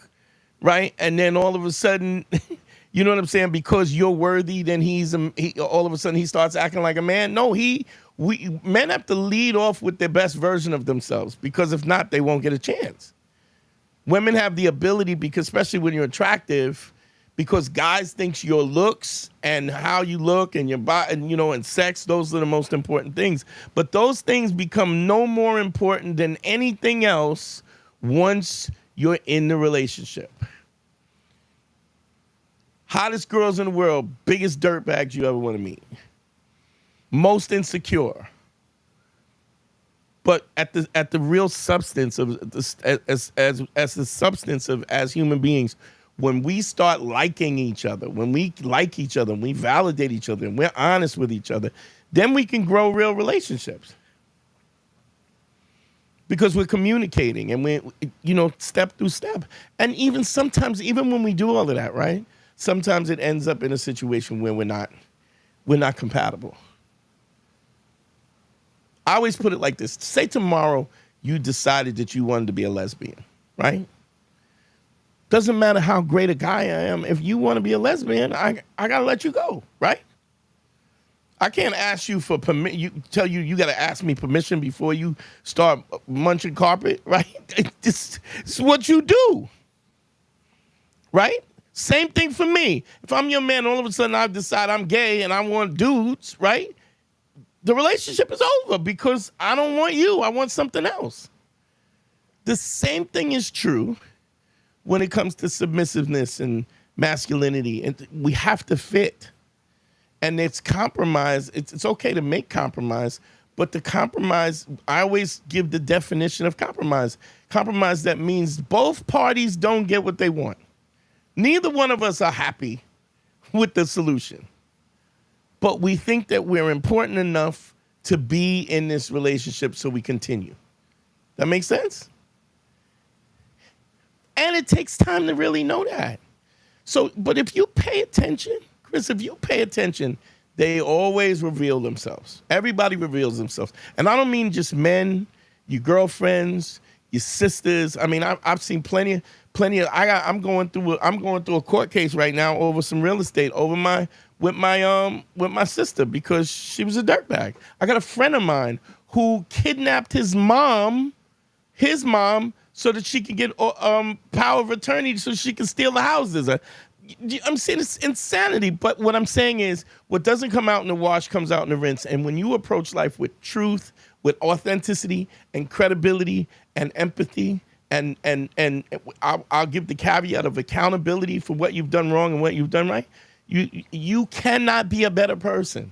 right? And then all of a sudden, you know what I'm saying? Because you're worthy, then all of a sudden he starts acting like a man. No, men have to lead off with their best version of themselves, because if not, they won't get a chance. Women have the ability, because especially when you're attractive, because guys think your looks and how you look and your body, and sex, those are the most important things. But those things become no more important than anything else once you're in the relationship. Hottest girls in the world, biggest dirtbags you ever want to meet. Most insecure. But at the real substance of as human beings, when we start liking each other, when we like each other, and we validate each other, and we're honest with each other, then we can grow real relationships. Because we're communicating and we, step through step. And even sometimes, even when we do all of that, right? Sometimes it ends up in a situation where we're not compatible. I always put it like this. Say tomorrow you decided that you wanted to be a lesbian, right? Doesn't matter how great a guy I am. If you want to be a lesbian, I got to let you go, right? I can't ask you for permission. Tell you got to ask me permission before you start munching carpet, right? This is what you do, right? Same thing for me. If I'm your man, all of a sudden I decide I'm gay and I want dudes, right? The relationship is over because I don't want you. I want something else. The same thing is true when it comes to submissiveness and masculinity. And we have to fit. And it's compromise. It's okay to make compromise, but the compromise, I always give the definition of compromise. Compromise that means both parties don't get what they want. Neither one of us are happy with the solution. But we think that we're important enough to be in this relationship so we continue. That makes sense? And it takes time to really know that. So, but if you pay attention, Chris, if you pay attention, they always reveal themselves. Everybody reveals themselves. And I don't mean just men, your girlfriends, your sisters. I mean, I've seen plenty of. I'm going through a court case right now over some real estate with my sister because she was a dirtbag. I got a friend of mine who kidnapped his mom, so that she could get power of attorney so she could steal the houses. I'm saying it's insanity, but what I'm saying is what doesn't come out in the wash comes out in the rinse. And when you approach life with truth, with authenticity and credibility and empathy, and I'll give the caveat of accountability for what you've done wrong and what you've done right, you cannot be a better person.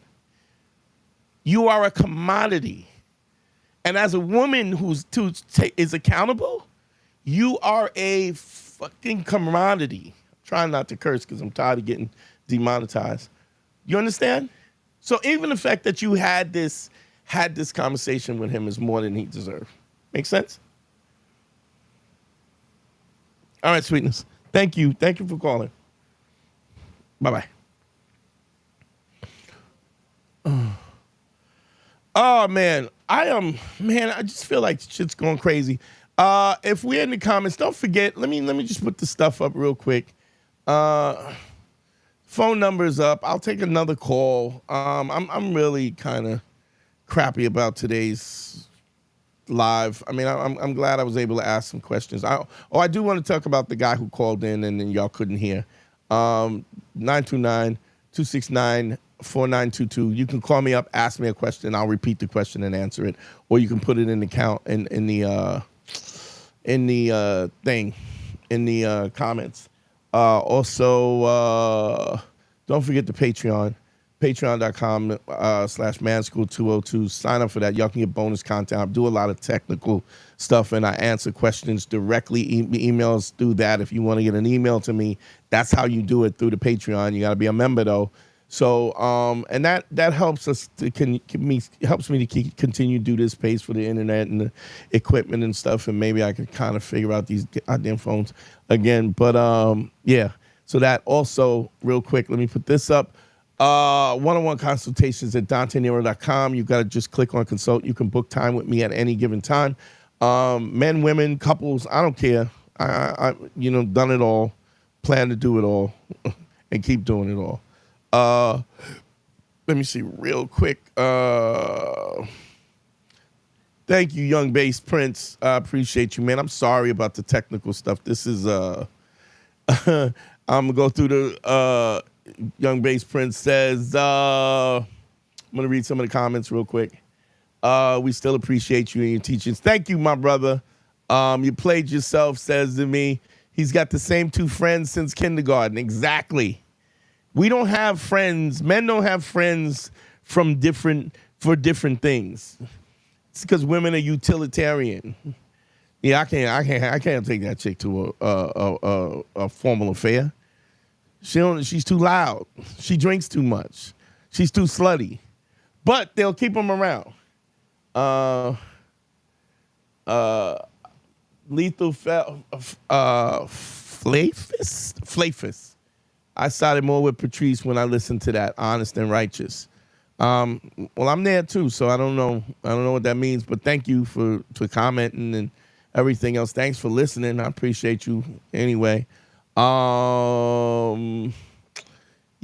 You are a commodity. And as a woman who is accountable, you are a fucking commodity. Trying not to curse because I'm tired of getting demonetized. You understand? So even the fact that you had this conversation with him is more than he deserved. Make sense? All right, sweetness. Thank you. Thank you for calling. Bye-bye. Oh, man. I just feel like shit's going crazy. If we're in the comments, don't forget, let me just put the stuff up real quick. Phone number's up. I'll take another call. I'm really kind of crappy about today's live. I mean, I'm glad I was able to ask some questions. I do want to talk about the guy who called in and then y'all couldn't hear. 929-269-4922. You can call me up, ask me a question. I'll repeat the question and answer it, or you can put it in the comments. Also, don't forget the Patreon, patreon.com/manschool202. Sign up for that. Y'all can get bonus content. I do a lot of technical stuff, and I answer questions directly, emails through that. If you want to get an email to me, that's how you do it, through the Patreon. You got to be a member, though. So, and that helps us to helps me to continue to do this pace for the internet and the equipment and stuff, and maybe I can kind of figure out these goddamn phones again. But yeah. So that also, real quick, let me put this up. One-on-one consultations at DanteNero.com. You've got to just click on consult. You can book time with me at any given time. Men, women, couples, I don't care. I done it all, plan to do it all, and keep doing it all. Let me see real quick. Thank you, Young Bass Prince. I appreciate you, man. I'm sorry about the technical stuff. This is I'm gonna go through the Young Bass Prince says I'm gonna read some of the comments real quick. We still appreciate you and your teachings. Thank you, my brother. You played yourself, says to me. He's got the same two friends since kindergarten. Exactly. We don't have friends. Men don't have friends for different things. It's because women are utilitarian. Yeah, I can't take that chick to a formal affair. She's too loud. She drinks too much. She's too slutty. But they'll keep them around. Lethal Flaphus. I sided more with Patrice when I listened to that, Honest and Righteous. Well, I'm there too, so I don't know what that means, but thank you for commenting and everything else. Thanks for listening. I appreciate you anyway. Yeah,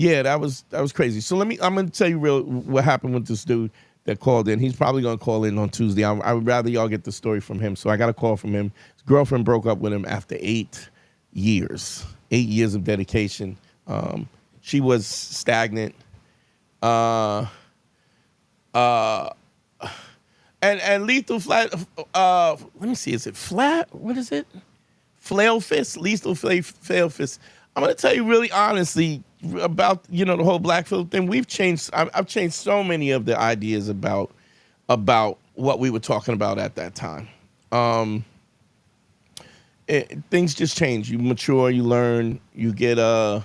Yeah, that was crazy. So I'm gonna tell you what happened with this dude that called in. He's probably gonna call in on Tuesday. I would rather y'all get the story from him. So I got a call from him. His girlfriend broke up with him after 8 years. 8 years of dedication. She was stagnant. And lethal flat. Let me see. Is it flat? What is it? Flail fist. Lethal flail fist. I'm gonna tell you really honestly about the whole Blackfield thing. We've changed. I've changed so many of the ideas about what we were talking about at that time. Things just change. You mature. You learn. You get a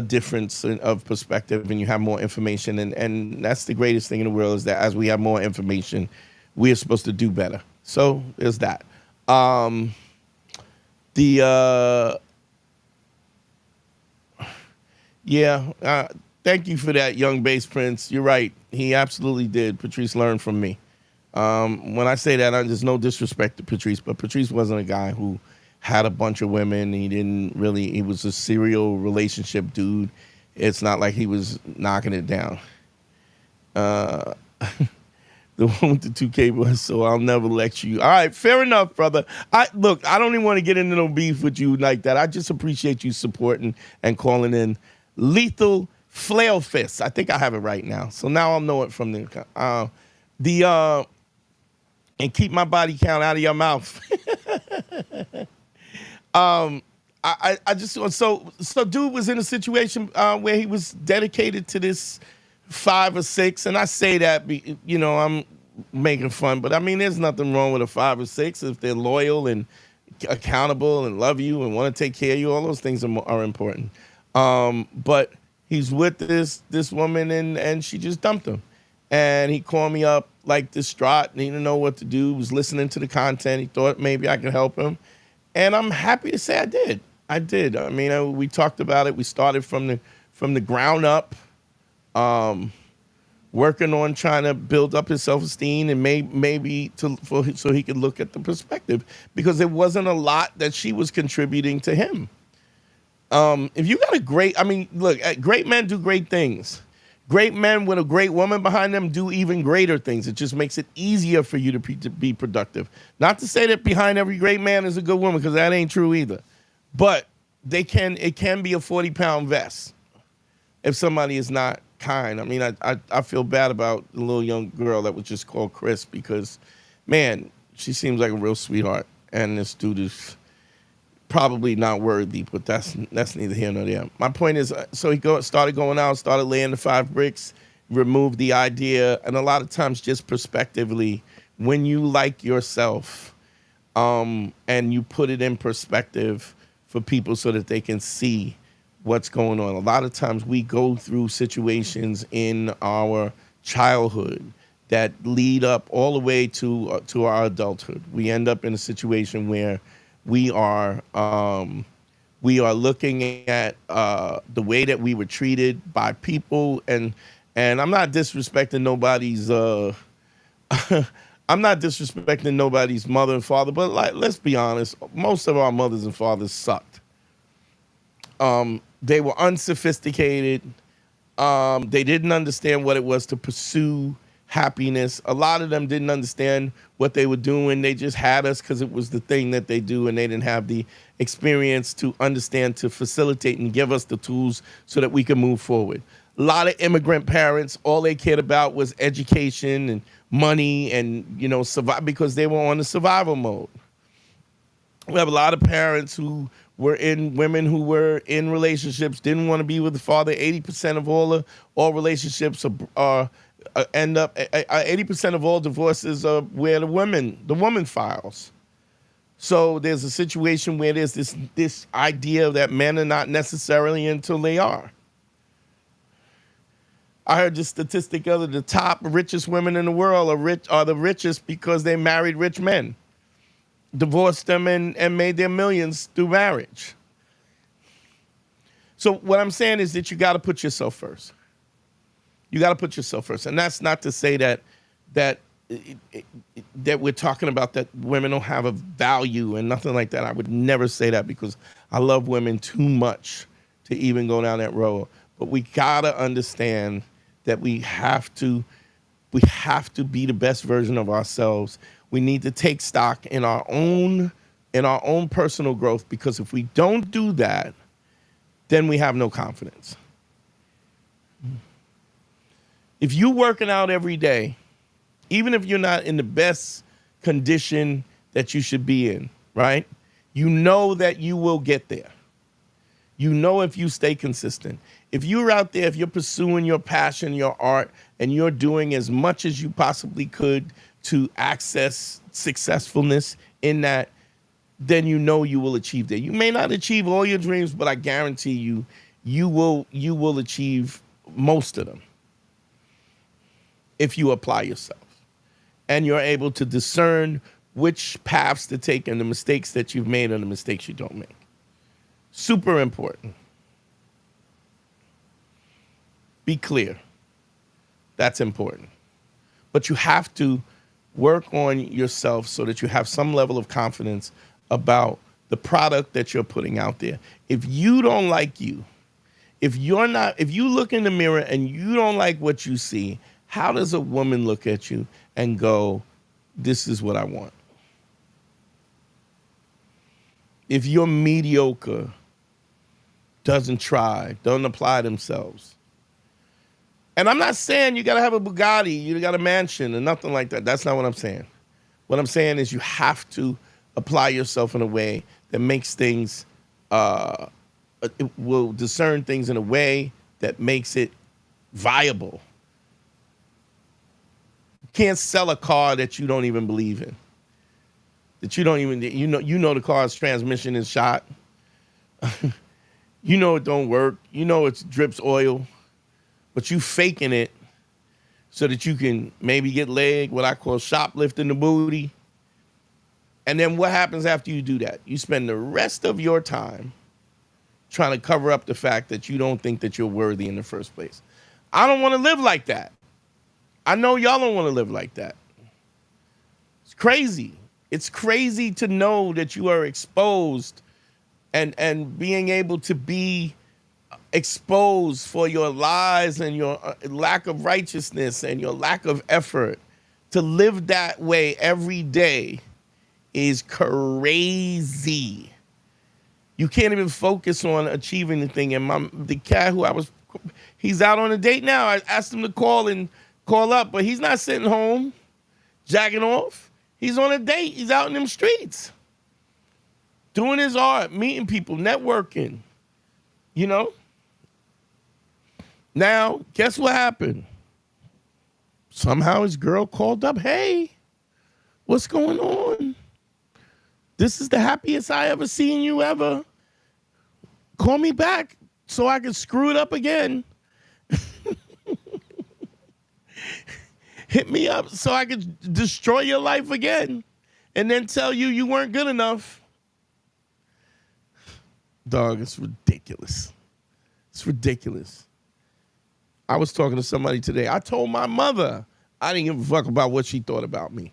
difference of perspective, and you have more information, and that's the greatest thing in the world, is that as we have more information, we are supposed to do better. So there's that. Thank you for that, young bass prince. You're right. He absolutely did. Patrice learned from me. When I say that, there's no disrespect to Patrice, but Patrice wasn't a guy who had a bunch of women. He was a serial relationship dude. It's not like he was knocking it down. The one with the 2K was, so I'll never lecture you. All right, fair enough, brother. I don't even want to get into no beef with you like that. I just appreciate you supporting and calling in. Lethal flail fist. I think I have it right now. So now I'll know it from and keep my body count out of your mouth. I just so dude was in a situation where he was dedicated to this 5 or 6, and I say that I'm making fun, but I mean there's nothing wrong with a 5 or 6 if they're loyal and accountable and love you and want to take care of you. All those things are important. But he's with this woman and she just dumped him, and he called me up like distraught and he didn't know what to do. He was listening to the content. He thought maybe I could help him. And I'm happy to say I did. I mean, we talked about it. We started from the ground up, working on trying to build up his self-esteem and maybe so he could look at the perspective, because there wasn't a lot that she was contributing to him. If you got great men do great things. Great men with a great woman behind them do even greater things. It just makes it easier for you to be productive. Not to say that behind every great man is a good woman, because that ain't true either. But it can be a 40-pound vest if somebody is not kind. I mean, I feel bad about the little young girl that was just called Chris, because, man, she seems like a real sweetheart. And this dude is probably not worthy, but that's neither here nor there. My point is, so he started going out, started laying the 5 bricks, removed the idea, and a lot of times just prospectively, when you like yourself, and you put it in perspective for people so that they can see what's going on. A lot of times we go through situations in our childhood that lead up all the way to our adulthood. We end up in a situation where we are looking at the way that we were treated by people, and I'm not disrespecting nobody's mother and father, but let's be honest, most of our mothers and fathers sucked. They were unsophisticated. They didn't understand what it was to pursue happiness. A lot of them didn't understand what they were doing. They just had us because it was the thing that they do, and they didn't have the experience to understand, to facilitate and give us the tools so that we can move forward. A lot of immigrant parents, all they cared about was education and money and, survive, because they were on the survival mode. We have a lot of parents who were women who were in relationships, didn't want to be with the father. 80% of all relationships end up 80% of all divorces are where the woman files. So there's a situation where there's this idea that men are not necessarily until they are. I heard this statistic of the top richest women in the world are the richest because they married rich men, divorced them and made their millions through marriage. So what I'm saying is that you got to put yourself first. You got to put yourself first. And that's not to say that we're talking about that women don't have a value and nothing like that. I would never say that, because I love women too much to even go down that road. But we gotta understand that we have to be the best version of ourselves. We need to take stock in our own personal growth, because if we don't do that, then we have no confidence. If you're working out every day, even if you're not in the best condition that you should be in, right? You know that you will get there. You know, if you stay consistent. If you're out there, if you're pursuing your passion, your art, and you're doing as much as you possibly could to access successfulness in that, then you know you will achieve that. You may not achieve all your dreams, but I guarantee you, you will achieve most of them if you apply yourself and you're able to discern which paths to take and the mistakes that you've made and the mistakes you don't make. Super important. Be clear. That's important. But you have to work on yourself so that you have some level of confidence about the product that you're putting out there. If you don't like you, if you look in the mirror and you don't like what you see, how does a woman look at you and go, this is what I want? If you're mediocre, doesn't try, don't apply themselves. And I'm not saying you got to have a Bugatti, you got a mansion or nothing like that. That's not what I'm saying. What I'm saying is you have to apply yourself in a way that makes things, it will discern things in a way that makes it viable. You can't sell a car that you don't even believe in. That you don't even, you know the car's transmission is shot. You know it don't work. You know it drips oil. But you faking it so that you can maybe get leg, what I call shoplifting the booty. And then what happens after you do that? You spend the rest of your time trying to cover up the fact that you don't think that you're worthy in the first place. I don't want to live like that. I know y'all don't want to live like that. It's crazy. It's crazy to know that you are exposed and being able to be exposed for your lies and your lack of righteousness and your lack of effort. To live that way every day is crazy. You can't even focus on achieving the thing. And the cat he's out on a date now. I asked him to call up, but he's not sitting home jacking off. He's on a date. He's out in them streets doing his art, meeting people, networking, you know? Now, guess what happened? Somehow his girl called up, hey, what's going on? This is the happiest I ever seen you ever. Call me back so I can screw it up again. Hit me up so I can destroy your life again and then tell you weren't good enough. Dog, it's ridiculous. It's ridiculous. I was talking to somebody today. I told my mother I didn't give a fuck about what she thought about me.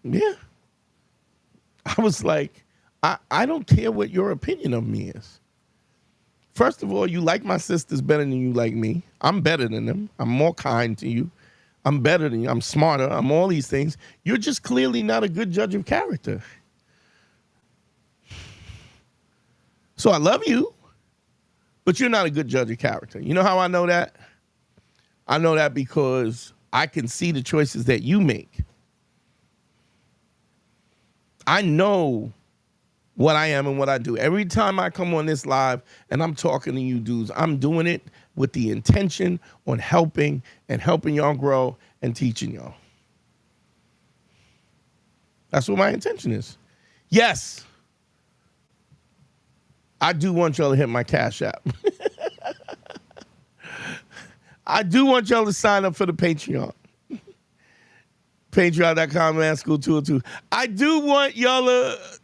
Yeah. I was like, I don't care what your opinion of me is. First of all, you like my sisters better than you like me. I'm better than them. I'm more kind to you. I'm better than you. I'm smarter. I'm all these things. You're just clearly not a good judge of character. So I love you, but you're not a good judge of character. You know how I know that? I know that because I can see the choices that you make. I know what I am and what I do. Every time I come on this live and I'm talking to you dudes, I'm doing it with the intention on helping y'all grow and teaching y'all. That's what my intention is. Yes, I do want y'all to hit my Cash App. I do want y'all to sign up for the Patreon. Patreon.com/manschool202. I do want y'all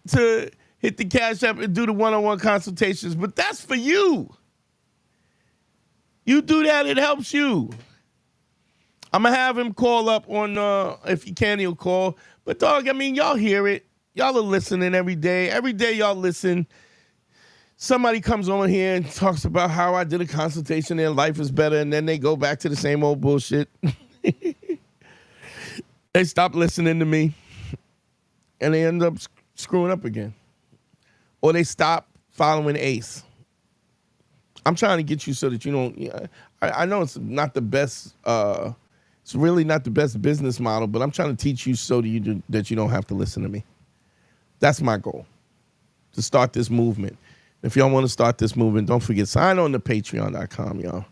to hit the Cash App and do the one-on-one consultations, but that's for you. You do that, it helps you. I'm going to have him call up on, if he can, he'll call. But, dog, I mean, y'all hear it. Y'all are listening every day. Every day y'all listen. somebody comes on here and talks about how I did a consultation, their life is better, and then they go back to the same old bullshit. They stop listening to me, and they end up screwing up again. Or they stop following Ace. I'm trying to get you so that you don't. I know it's not the best. It's really not the best business model, but I'm trying to teach you so that you don't have to listen to me. That's my goal, to start this movement. If y'all want to start this movement, don't forget, sign on to patreon.com, y'all.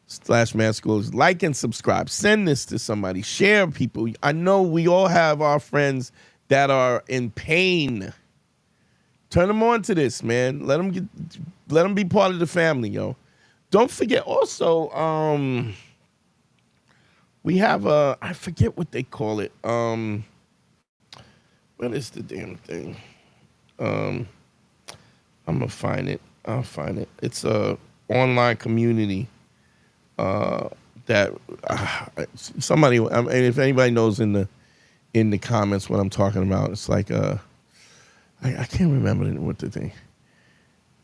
/Manschool. Like and subscribe. Send this to somebody. Share people. I know we all have our friends that are in pain. Turn them on to this, man. Let them be part of the family, yo. Don't forget also, we have I forget what they call it. What is the damn thing? I'm gonna find it. I'll find it. It's a online community that somebody. I mean, if anybody knows in the comments what I'm talking about, it's like I can't remember what the thing.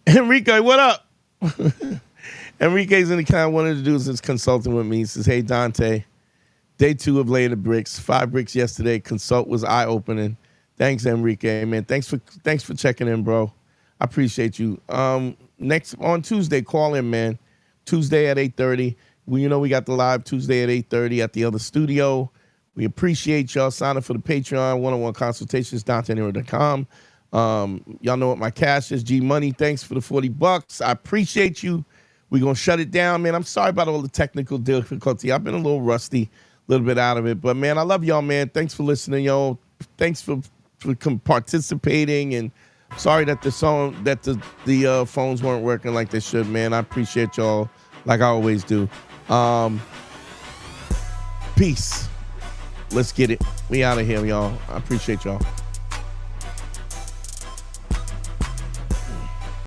Enrique, what up? Enrique's in the comment. One of the dudes is consulting with me. He says, "Hey Dante, day 2 of laying the bricks. 5 bricks yesterday. Consult was eye opening. Thanks, Enrique. Man, thanks for checking in, bro. I appreciate you. Next on Tuesday, call in, man. Tuesday at 8:30. We got the live Tuesday at 8:30 at the other studio. We appreciate y'all. Sign up for the Patreon, one-on-one consultations, DanteNero.com. Y'all know what my cash is. G Money, thanks for the $40. I appreciate you. We're going to shut it down, man. I'm sorry about all the technical difficulty. I've been a little rusty, a little bit out of it. But, man, I love y'all, man. Thanks for listening, yo. Thanks for participating. And sorry that the phones weren't working like they should, man. I appreciate y'all like I always do. Peace. Let's get it. We out of here, y'all. I appreciate y'all.